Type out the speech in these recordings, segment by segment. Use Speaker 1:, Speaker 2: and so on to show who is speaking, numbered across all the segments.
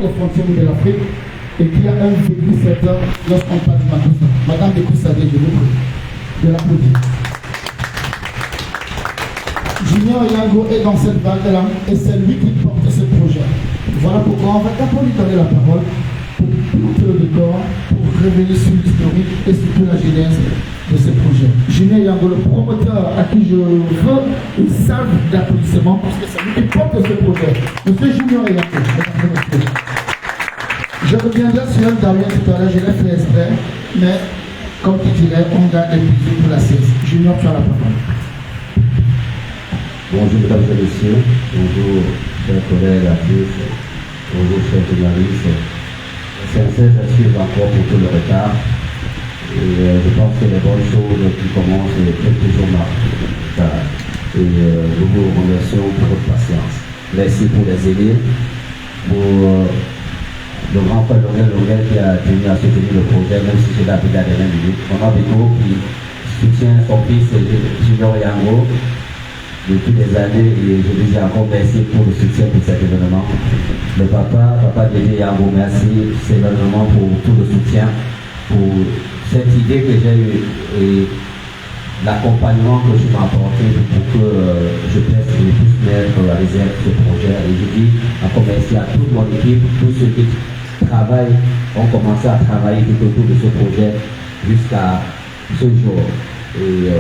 Speaker 1: des frontières de l'Afrique et qui a un vécu certain lorsqu'on parle de Makossa. Madame de Koussade, je vous prie de l'applaudir. Junior Yango est dans cette vague-là et c'est lui qui porte ce projet. Voilà pourquoi on va d'abord lui donner la parole pour planter le décor, pour révéler sur l'historique et surtout la genèse de ce projet. Junior Yango, le promoteur à qui je veux une salve d'applaudissements parce que c'est lui qui porte ce projet. Monsieur Junior Yango, je reviendrai sur un Damien tout à l'heure, je l'ai fait exprès, mais comme tu dirais, on garde les plaisirs pour la sieste. Junior, tu as la parole.
Speaker 2: Bonjour mesdames et messieurs, bonjour chers collègues artistes, bonjour chers journalistes. Sincère excuse encore pour tout le retard. Et je pense que les bonnes choses qui commencent quelques jours tard. Et nous vous remercions pour votre patience. Merci pour les aider, pour le grand frère Longel qui a tenu à soutenir le projet, même si c'est la dernière minute. On a Beko qui soutient son fils Junior Yango depuis des années et je lui dis encore merci pour le soutien pour cet événement. Le papa Dédé Yango, merci énormément pour tout le soutien, pour cette idée que j'ai eue et l'accompagnement que tu m'as apporté pour que je puisse mettre à réserve ce projet. Et je dis encore merci à toute mon équipe, tous ceux qui travaillent, ont commencé à travailler tout autour de ce projet jusqu'à ce jour. Et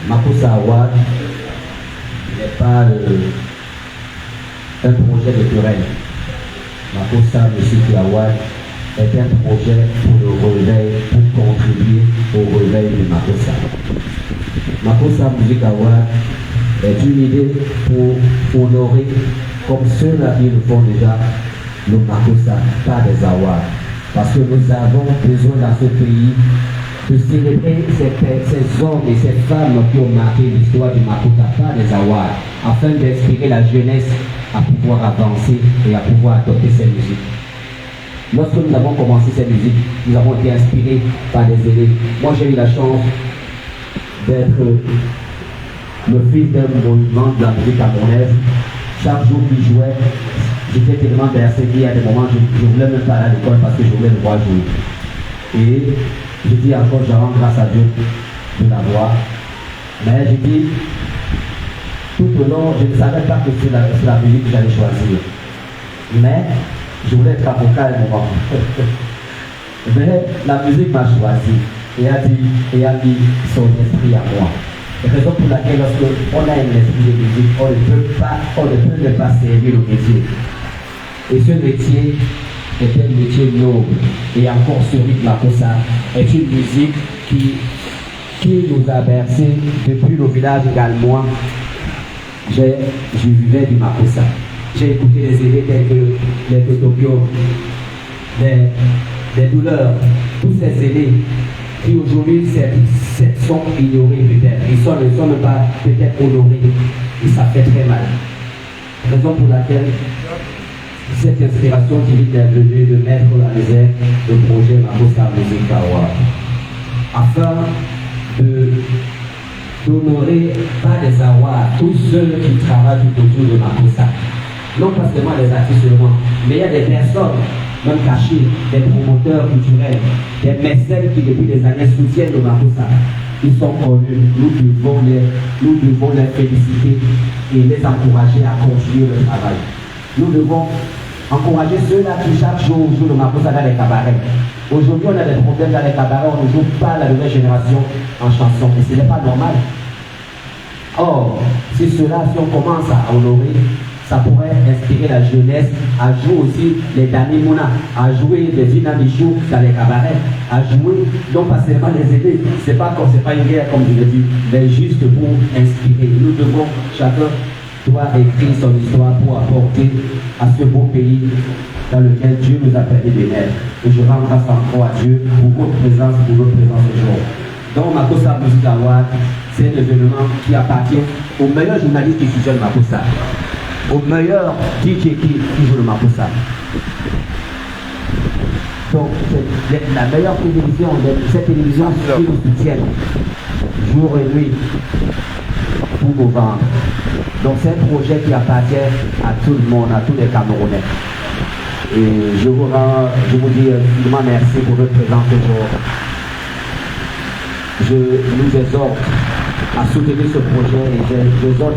Speaker 2: Makossa Award n'est pas un projet de querelle. Makossa Music Award est un projet pour le réveil, pour contribuer au réveil de Makossa. Makossa Music Award est une idée pour honorer, comme ceux-là qui le font déjà, le Makossa, pas des awards. Parce que nous avons besoin dans ce pays de célébrer ces hommes et ces femmes qui ont marqué l'histoire du Makossa, pas des awards, afin d'inspirer la jeunesse à pouvoir avancer et à pouvoir adopter ces musiques. Lorsque nous avons commencé cette musique, nous avons été inspirés par des élèves. Moi, j'ai eu la chance d'être le fils d'un monument de la musique camerounaise. Chaque jour qu'il jouait, j'étais tellement bercé qu'il y a des moments où je ne voulais même pas aller à l'école parce que je voulais le voir jouer. Et je dis encore, je rends grâce à Dieu de la voir. Mais je dis, tout au long, je ne savais pas que c'est la musique que j'allais choisir. Mais je voulais être avocat à un moment. Mais la musique m'a choisi et a mis son esprit à moi. Raison pour laquelle lorsqu'on a un esprit de musique, on ne peut ne pas servir le métier. Et ce métier est un métier noble. Et encore ce rythme Makossa est une musique qui nous a bercés depuis le village galmois. Je vivais du Makossa. J'ai écouté les idées telles que les Tokyo, les douleurs, tous ces aînés qui aujourd'hui sont ignorés peut-être. Ils ne sont même pas peut-être honorés et ça fait très mal. Raison pour laquelle cette inspiration divine est venue de mettre à réserve le projet Makossa Music Award afin d'honorer pas des awards tous ceux qui travaillent tout autour de Makossa. Non pas seulement les artistes seulement, mais il y a des personnes, même cachées, des promoteurs culturels, des mécènes qui depuis des années soutiennent le Makossa. Ils sont connus, nous devons les féliciter et les encourager à continuer le travail. Nous devons encourager ceux-là qui chaque jour jouent le Makossa dans les cabarets. Aujourd'hui, on a des problèmes dans les cabarets, on ne joue pas la nouvelle génération en chanson, et ce n'est pas normal. Or, si on commence à honorer, ça pourrait inspirer la jeunesse à jouer aussi les Dani Mouna, à jouer les Vina Michou dans les cabarets, à jouer, non pas seulement les aider, c'est pas une guerre comme je l'ai dit, mais juste pour inspirer. Nous devons, chacun doit écrire son histoire pour apporter à ce beau pays dans lequel Dieu nous a permis de naître. Et je rends grâce encore à Dieu pour votre présence aujourd'hui. Donc Makossa Music Award, c'est un événement qui appartient aux meilleurs journalistes qui fusionnent Makossa, au meilleur DJ qui joue le Makossa. Donc c'est la meilleure télévision, cette télévision qui nous soutienne jour et nuit pour nous vendre. Donc c'est un projet qui appartient à tout le monde, à tous les Camerounais. Et je vous dis infiniment merci pour votre présence aujourd'hui. Je nous exhorte à soutenir ce projet et j'exhorte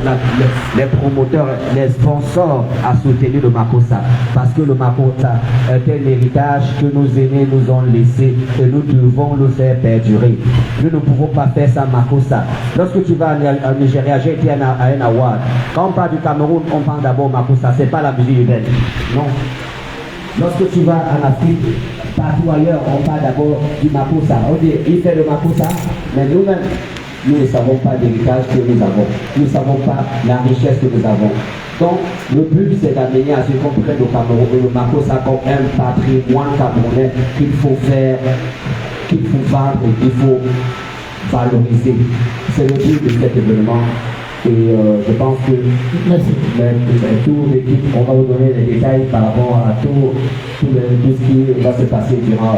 Speaker 2: les promoteurs, les sponsors à soutenir le Makossa. Parce que le Makossa est un héritage que nos aînés nous ont laissé et nous devons le faire perdurer. Nous ne pouvons pas faire ça Makossa. Lorsque tu vas en Nigeria, j'ai été à un award. Quand on parle du Cameroun, on parle d'abord Makossa. Ce n'est pas la musique urbaine. Non. Lorsque tu vas en Afrique, partout ailleurs, on parle d'abord du Makossa. On dit, il fait le Makossa, mais nous-mêmes, nous ne savons pas l'héritage que nous avons. Nous ne savons pas la richesse que nous avons. Donc, le but, c'est d'amener à ce qu'on prenne au Cameroun, le Makossa comme un patrimoine camerounais qu'il faut faire, qu'il faut vendre et qu'il faut valoriser. C'est le but de cet événement. Et je pense que toute l'équipe, on va vous donner les détails par rapport à tout ce qui va se passer durant